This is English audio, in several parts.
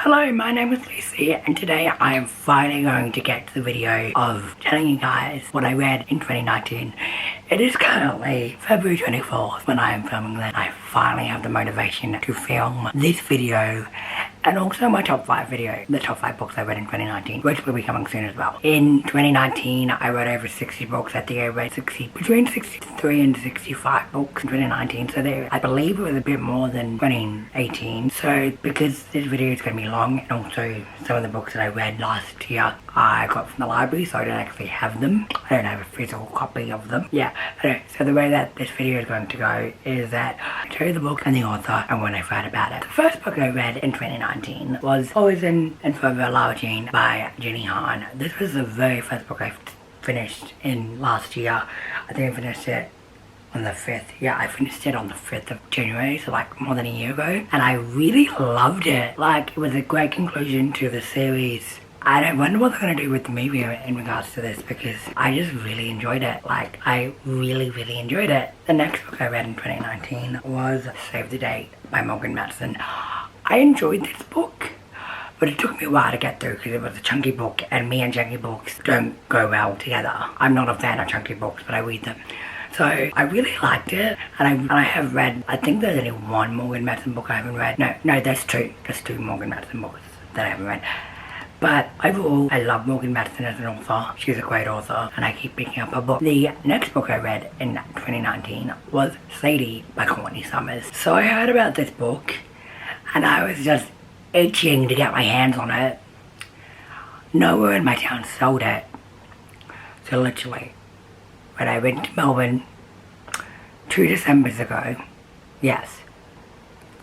Hello, my name is Lucy and today I am finally going to get to the video of telling you guys what I read in 2019. It is currently February 24th when I am filming this. I finally have the motivation to film this video and also my top 5 video, the top 5 books I read in 2019, which will be coming soon as well. In 2019, I read over 60 books. I think I read between 63 and 65 books in 2019, so there, I believe it was a bit more than 2018. So because this video is going to be long, and also some of the books that I read last year I got from the library, so I don't actually have them. I don't have a physical copy of them. Yeah, anyway, so the way that this video is going to go is that I tell you the book and the author and when I read about it. The first book I read in 2019 was Poison and Forever Lava Jean by Jenny Han. This was the very first book I finished in last year. I think I finished it on the 5th. Yeah, I finished it on the 5th of January, so like more than a year ago. And I really loved it. Like, it was a great conclusion to the series. I wonder what they're going to do with the movie in regards to this, because I just really enjoyed it. Like, I really enjoyed it. The next book I read in 2019 was Save the Date by Morgan Matson. I enjoyed this book, but it took me a while to get through because it was a chunky book, and me and chunky books don't go well together. I'm not a fan of chunky books, but I read them. So I really liked it, and I have read, I think there's only one Morgan Matson book I haven't read. No, there's two. There's two Morgan Matson books that I haven't read. But overall, I love Morgan Matson as an author. She's a great author, and I keep picking up her book. The next book I read in 2019 was Sadie by Courtney Summers. So I heard about this book, and I was just itching to get my hands on it. Nowhere in my town sold it. So literally, when I went to Melbourne 2 Decembers ago, yes,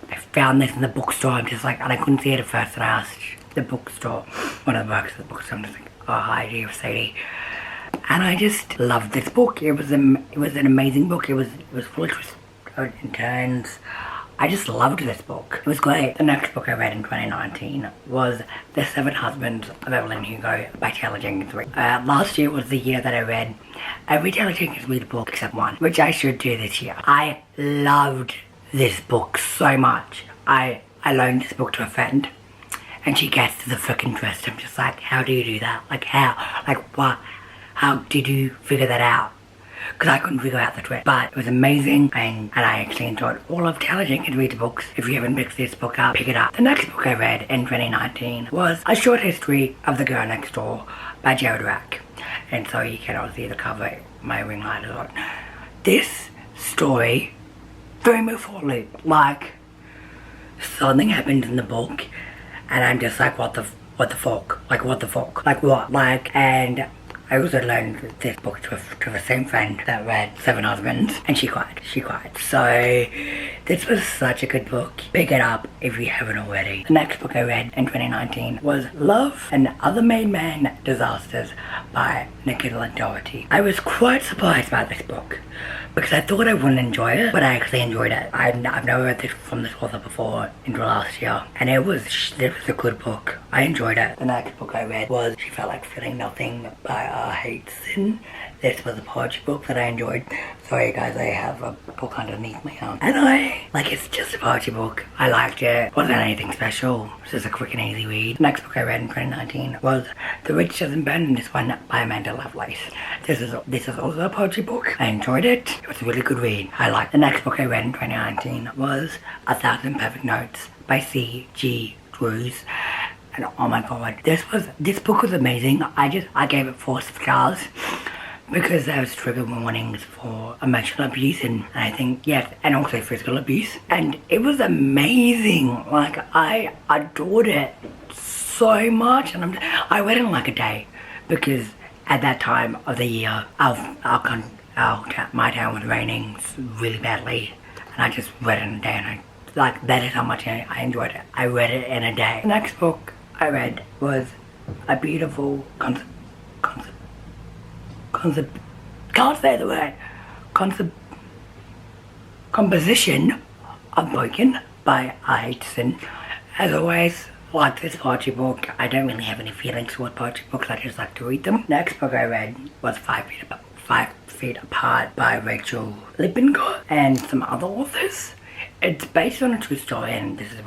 I found this in the bookstore. I'm just like, and I couldn't see it at first, and I asked the bookstore, one of the workers at the bookstore, I'm just like, oh hi, dear Sadie. And I just loved this book. It was an amazing book. It was full of twists and turns. I just loved this book. It was great. The next book I read in 2019 was The Seven Husbands of Evelyn Hugo by Taylor Jenkins Reid. Last year was the year that I read every Taylor Jenkins Reid book except one, which I should do this year. I loved this book so much. I loaned this book to a friend, and she gets to the freaking twist. I'm just like, how do you do that? Like, how? Like, what? How did you figure that out? Because I couldn't figure out the twist. But it was amazing, and I actually enjoyed all of Taylor Jenkins Reid's books. If you haven't picked this book up, pick it up. The next book I read in 2019 was A Short History of the Girl Next Door by Jared Rack. And so you can all see the cover, my ring light is on. This story, very methodical. Like, something happened in the book, and I'm just like, what the fuck? Like, what the fuck? Like, what? Like, and I also loaned this book to the same friend that read Seven Husbands, and she cried. So, this was such a good book. Pick it up if you haven't already. The next book I read in 2019 was Love and Other Made Man Disasters by Nicola Doherty. I was quite surprised about this book, because I thought I wouldn't enjoy it, but I actually enjoyed it. I've never read this from this author before until last year, and it was a good book. I enjoyed it. The next book I read was She Felt Like Feeling Nothing by Hateson. This was a poetry book that I enjoyed. Sorry guys, I have a book underneath my arm. And it's just a poetry book. I liked it. Wasn't anything special. It was just a quick and easy read. The next book I read in 2019 was The Witch Doesn't Burn, this one by Amanda Lovelace. This is also a poetry book. I enjoyed it. It was a really good read. I liked it. The next book I read in 2019 was 1,000 Perfect Notes by C.G. Drews. And oh my god, this book was amazing. I gave it 4 stars because there was trigger warnings for emotional abuse and I think, yes, and also physical abuse. And it was amazing. Like, I adored it so much, and I read it in like a day, because at that time of the year, my town was raining really badly, and I just read it in a day, and that is how much I enjoyed it. I read it in a day. The next book I read was a beautiful composition of Broken by Hateson. As always, like this poetry book, I don't really have any feelings toward poetry books, I just like to read them. Next book I read was 5 Feet Apart by Rachel Lippincott and some other authors. It's based on a true story, and this is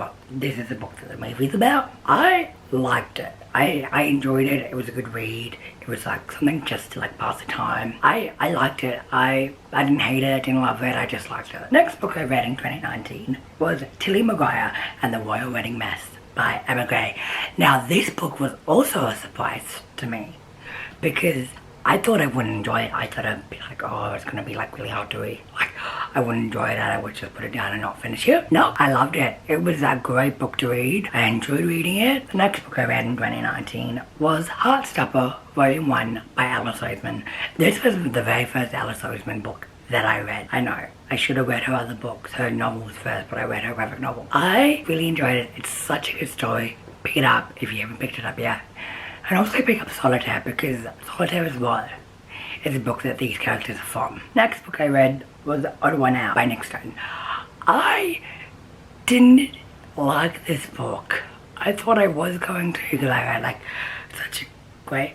the book that the movie's about. I liked it. I enjoyed it. It was a good read. It was like something just to like pass the time. I liked it. I didn't hate it, didn't love it, I just liked it. Next book I read in 2019 was Tilly Maguire and the Royal Wedding Mess by Emma Gray. Now this book was also a surprise to me because I thought I wouldn't enjoy it. I thought I'd be like, oh, it's gonna be like really hard to read. Like, I wouldn't enjoy it and I would just put it down and not finish it. No, I loved it. It was a great book to read. I enjoyed reading it. The next book I read in 2019 was Heartstopper, Volume 1 by Alice Oseman. This was the very first Alice Oseman book that I read. I know, I should have read her other books, her novels first, but I read her graphic novel. I really enjoyed it. It's such a good story. Pick it up if you haven't picked it up yet. And also pick up Solitaire, because Solitaire is what is a book that these characters are from. Next book I read was Ottawa Now by Nick Stone. I didn't like this book. I thought I was going to because I read like such great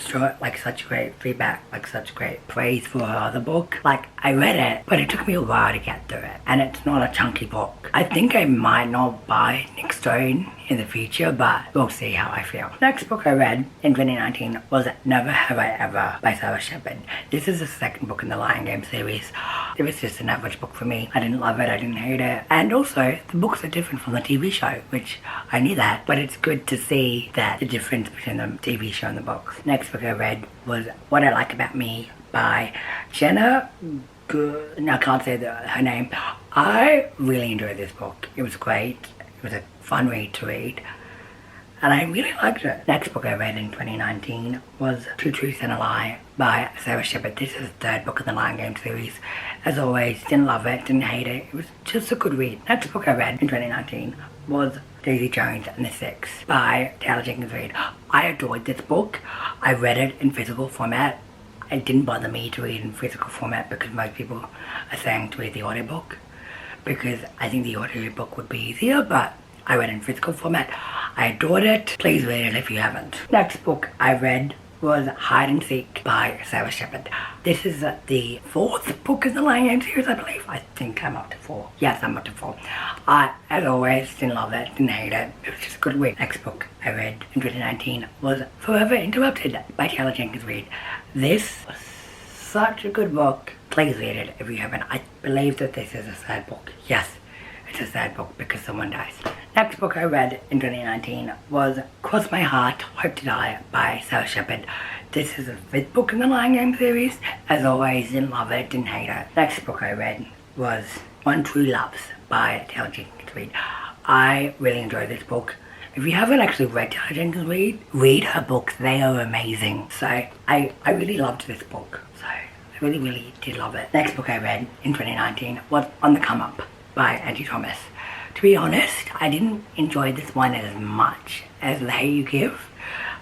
story, like such great feedback, like such great praise for her other book. Like I read it, but it took me a while to get through it, and it's not a chunky book. I think I might not buy Nick Stone in the future, but we'll see how I feel. Next book I read in 2019 was Never Have I Ever by Sarah Shepard. This is the second book in the Lion Game series. It was just an average book for me. I didn't love it, I didn't hate it. And also, the books are different from the TV show, which I knew that, but it's good to see that the difference between the TV show and the books. Next book I read was What I Like About Me by Jenna I can't say her name. I really enjoyed this book. It was great. It was a fun read to read, and I really liked it. Next book I read in 2019 was Two Truths and a Lie by Sarah Shepard. This is the third book in the Lion Game series. As always, didn't love it, didn't hate it. It was just a good read. Next book I read in 2019 was Daisy Jones and the Six by Taylor Jenkins Reid. I adored this book. I read it in physical format. It didn't bother me to read in physical format because most people are saying to read the audiobook, because I think the audiobook would be easier, but I read in physical format. I adored it. Please read it if you haven't. Next book I read was Hide and Seek by Sarah Shepard. This is the fourth book in the Lion Game series, I believe. I think I'm up to 4. Yes, I'm up to 4. I, as always, didn't love it, didn't hate it. It was just a good read. Next book I read in 2019 was Forever Interrupted by Taylor Jenkins Reid. This was such a good book. Please read it if you haven't. I believe that this is a sad book. Yes, it's a sad book because someone dies. Next book I read in 2019 was Cross My Heart, Hope to Die by Sarah Shepard. This is the 5th book in the Lion Game series. As always, didn't love it, didn't hate it. Next book I read was One True Loves by Taylor Jenkins Reid. I really enjoyed this book. If you haven't actually read Taylor Jenkins Reid, read her books. They are amazing. So I really loved this book. So I really did love it. Next book I read in 2019 was On the Come Up by Angie Thomas. To be honest, I didn't enjoy this one as much as The Hate You Give.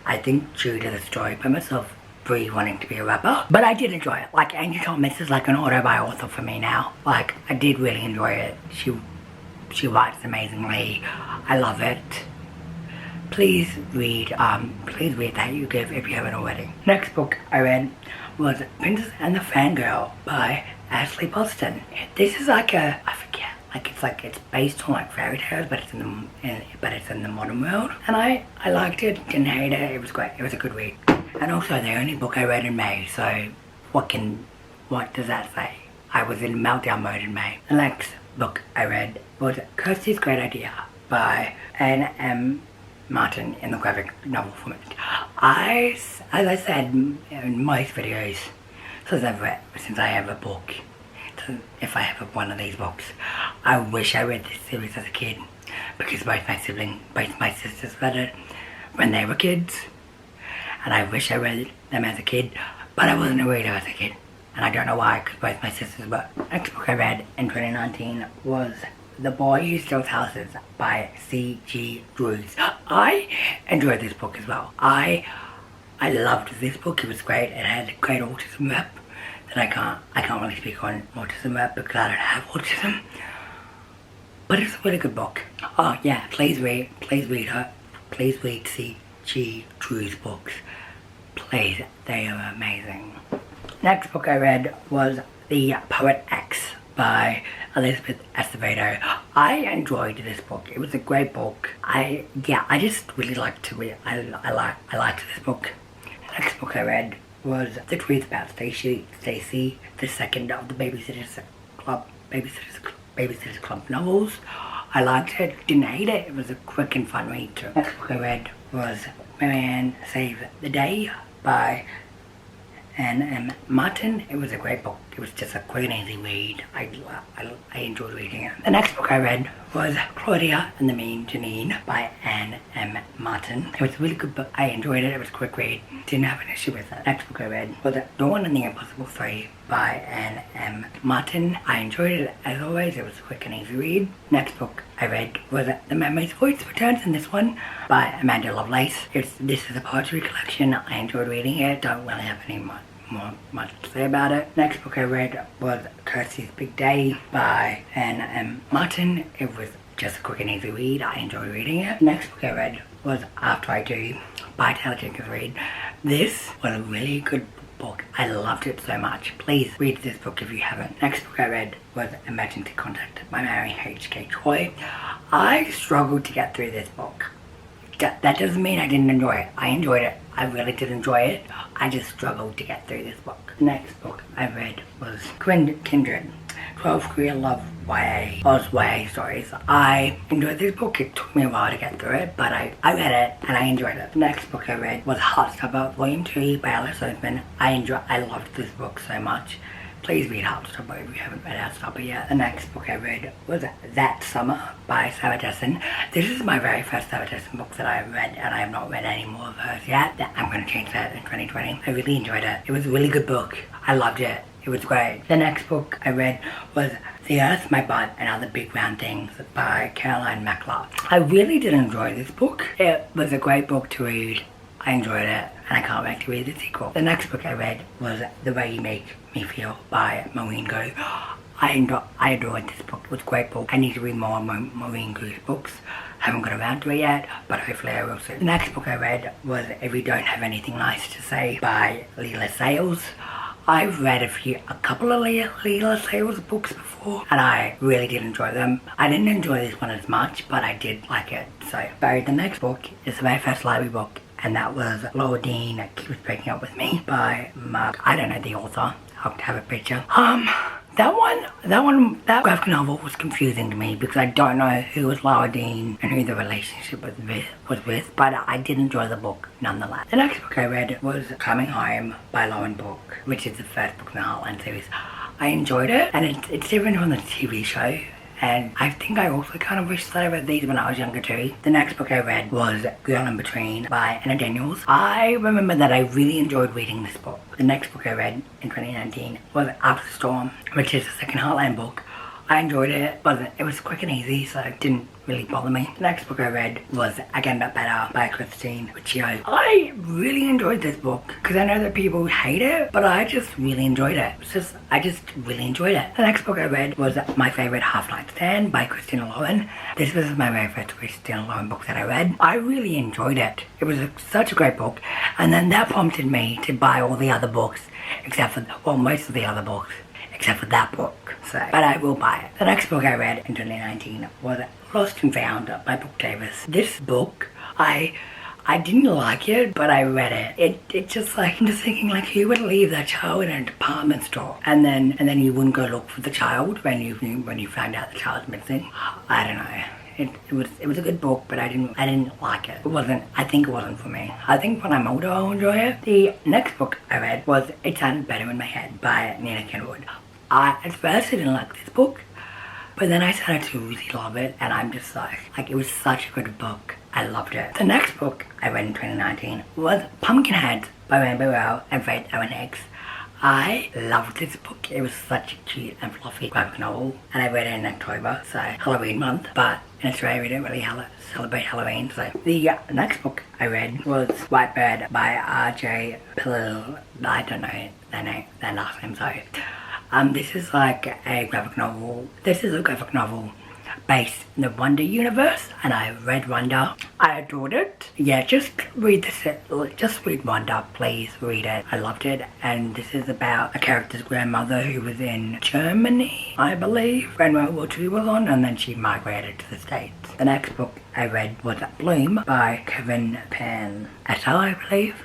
I think due to the story premise of Brie wanting to be a rapper. But I did enjoy it. Like, Angie Thomas is like an autobiography for me now. Like, I did really enjoy it. She writes amazingly. I love it. Please read The Hate You Give if you haven't already. Next book I read was Princess and the Fangirl by Ashley Boston. This is like a, I forget, it's based on like fairy tales, but it's in the modern world. And I liked it, didn't hate it. It was great. It was a good read. And also the only book I read in May. So what does that say? I was in meltdown mode in May. The next book I read was Kirsty's Great Idea by Anne M. Martin in the graphic novel format. As I said in most videos, since I have a book, if I have one of these books, I wish I read this series as a kid, because both my sisters read it when they were kids, and I wish I read them as a kid, but I wasn't a reader as a kid, and I don't know why, because both my sisters were. Next book I read in 2019 was The Boy Who Steals Houses by C.G. Drews. I enjoyed this book as well. I loved this book. It was great. It had a great autism rep. And I can't really speak on autism rep because I don't have autism. But it's a really good book. Oh yeah, please read C.G. Drews books. Please, they are amazing. Next book I read was The Poet X by Elizabeth Acevedo. I enjoyed this book. It was a great book. I just really liked to read. I liked this book. The next book I read was The Truth About Stacy, the second of the Babysitters Club novels. I liked it, didn't hate it. It was a quick and fun read too. The next book I read was Marianne Save the Day by Anne Martin. It was a great book. It was just a quick and easy read. I enjoyed reading it. The next book I read was Claudia and the Mean Janine by Anne Martin. It was a really good book. I enjoyed it. It was a quick read. Didn't have an issue with it. The next book I read was Dawn and the Impossible 3 by Anne Martin. I enjoyed it as always. It was a quick and easy read. Next book I read was The Mermaid's Voice Returns in this one by Amanda Lovelace. This is a poetry collection. I enjoyed reading it. Don't really have any much to say about it. Next book I read was Kirsty's Big Day by Anne Martin. It was just a quick and easy read. I enjoyed reading it. Next book I read was After I Do by Taylor Jenkins Reid. This was a really good book. I loved it so much. Please read this book if you haven't. Next book I read was Emergency Contact by Mary H.K. Choi. I struggled to get through this book. That doesn't mean I didn't enjoy it. I enjoyed it. I really did enjoy it. I just struggled to get through this book. The next book I read was Kindred, 12 Korean Love YA stories. I enjoyed this book. It took me a while to get through it, but I read it and I enjoyed it. The next book I read was Heartstopper Volume 2 by Alice Oseman. I loved this book so much. Please read Heartstopper if you haven't read Heartstopper yet. The next book I read was That Summer by Sarah Dessen. This is my very first Sarah Dessen book that I have read, and I have not read any more of hers yet. I'm going to change that in 2020. I really enjoyed it. It was a really good book. I loved it. It was great. The next book I read was The Earth, My Butt and Other Big Round Things by Caroline Mackler. I really did enjoy this book. It was a great book to read. I enjoyed it, and I can't wait to read the sequel. The next book I read was The Way You Make Me Feel by Maureen Go. I adored this book. It was a great book. I need to read more Maureen Go's books. Haven't got around to it yet, but hopefully I will soon. The next book I read was If You Don't Have Anything Nice to Say by Leela Sales. I've read a couple of Leela Sales books before, and I really did enjoy them. I didn't enjoy this one as much, but I did like it. So, the next book is my first library book, and that was Laura Dean Keeps Breaking Up With Me by Mark. I don't know the author. I'll have a picture. That graphic novel was confusing to me because I don't know who was Laura Dean and who the relationship was with, but I did enjoy the book nonetheless. The next book I read was Coming Home by Lauren Book, which is the first book in the Heartland series. I enjoyed it, and it's different from the TV show. And I think I also kind of wish that I read these when I was younger too. The next book I read was Girl in Between by Anna Daniels. I remember that I really enjoyed reading this book. The next book I read in 2019 was After the Storm, which is the second Heartland book. I enjoyed it, but it was quick and easy, so it didn't really bother me. The next book I read was Again But Better by Christine Riccio. I really enjoyed this book because I know that people hate it, but I just really enjoyed it. I just really enjoyed it. The next book I read was My Favorite Half Night Stand by Christina Lauren. This was my very first Christina Lauren book that I read. I really enjoyed it. It was such a great book, and then that prompted me to buy all the other books, most of the other books, except for that book. But I will buy it. The next book I read in 2019 was Lost and Found by Brooke Davis. This book, I didn't like it, but I read it. It just like, I'm just thinking like, who would leave their child in a department store and then you wouldn't go look for the child when you found out the child's missing? I don't know. It was a good book, but I didn't like it. I think it wasn't for me. I think when I'm older I'll enjoy it. The next book I read was It Sounded Better in My Head by Nina Kenwood. At first I didn't like this book, but then I started to really love it, and I'm just like it was such a good book. I loved it. The next book I read in 2019 was Pumpkinhead by Rainbow Rowell and Faith Erin Hicks. I loved this book. It was such a cute and fluffy graphic novel, and I read it in October, so Halloween month, but in Australia we don't really celebrate Halloween. So the next book I read was White Bird by R.J. Pillil. I don't know their last name, sorry. This is like a graphic novel. This is a graphic novel based in the Wonder universe, and I read Wonder. I adored it. Yeah, just read just read Wonder, please read it. I loved it, and this is about a character's grandmother who was in Germany, I believe, when World War II was on, and then she migrated to the States. The next book I read was Bloom by Kevin Pan Ethel, I believe.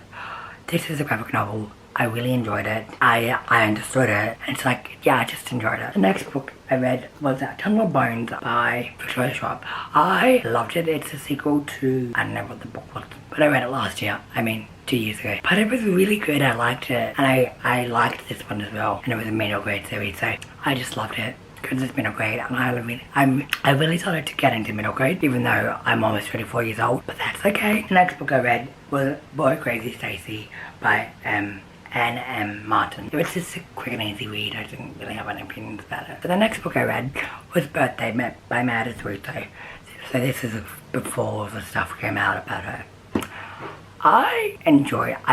This is a graphic novel. I really enjoyed it. I understood it. It's like, yeah, I just enjoyed it. The next book I read was Tunnel of Bones by Victoria Schwab. I loved it. It's a sequel to, I don't know what the book was, but I read it last year. I mean, 2 years ago. But it was really good. I liked it. And I liked this one as well. And it was a middle grade series, so I just loved it. Because it's middle grade, and I really started to get into middle grade, even though I'm almost 24 years old, but that's okay. The next book I read was Boy Crazy Stacy by Anne M. Martin. It was just a quick and easy read. I didn't really have any opinions about it. So the next book I read was Birthday by Meredith Russo. So this is before the stuff came out about her. I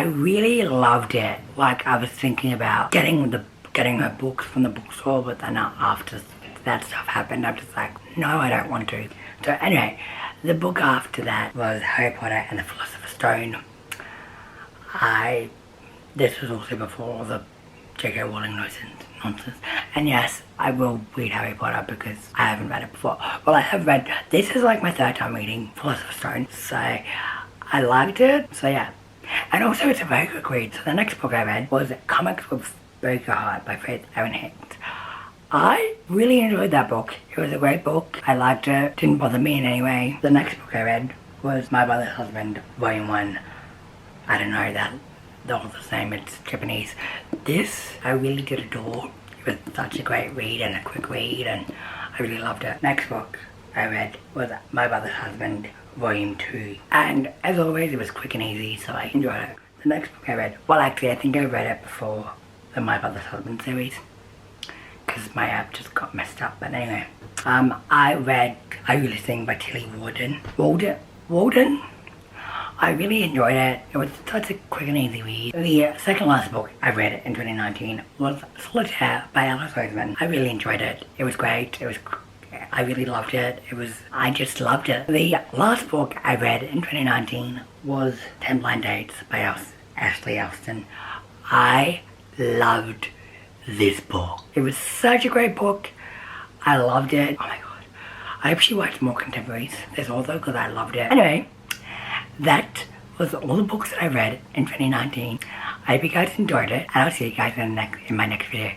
really loved it. Like, I was thinking about getting her books from the bookstore, but then after that stuff happened, I'm just like, no, I don't want to. So anyway, the book after that was Harry Potter and the Philosopher's Stone. This was also before all the J.K. Rowling nonsense. And yes, I will read Harry Potter because I haven't read it before. Well, I have read, this is like my third time reading Philosopher's Stone, so I liked it, so yeah. And also it's a very good read. So the next book I read was Comics with Break Your Heart by Faith Erin Hicks. I really enjoyed that book. It was a great book. I liked it. Didn't bother me in any way. The next book I read was My Brother's Husband, Volume 1. I don't know that they're all the same. It's Japanese. This I really did adore. It was such a great read and a quick read, and I really loved it. Next book I read was My Brother's Husband, Volume 2. And as always, it was quick and easy, so I enjoyed it. The next book I read, well actually I think I read it before the My Brother's Husband series, because my app just got messed up, but anyway. I read Are You Listening by Tilly Walden. I really enjoyed it. It was such a quick and easy read. The second last book I read in 2019 was Solitaire by Alice Oseman. I really enjoyed it. It was great. I really loved it. I just loved it. The last book I read in 2019 was 10 Blind Dates by Ashley Elston. I loved this book. It was such a great book. I loved it. Oh my god. I hope she writes more contemporaries. This author, because I loved it. Anyway, that was all the books that I read in 2019. I hope you guys enjoyed it, and I'll see you guys in my next video.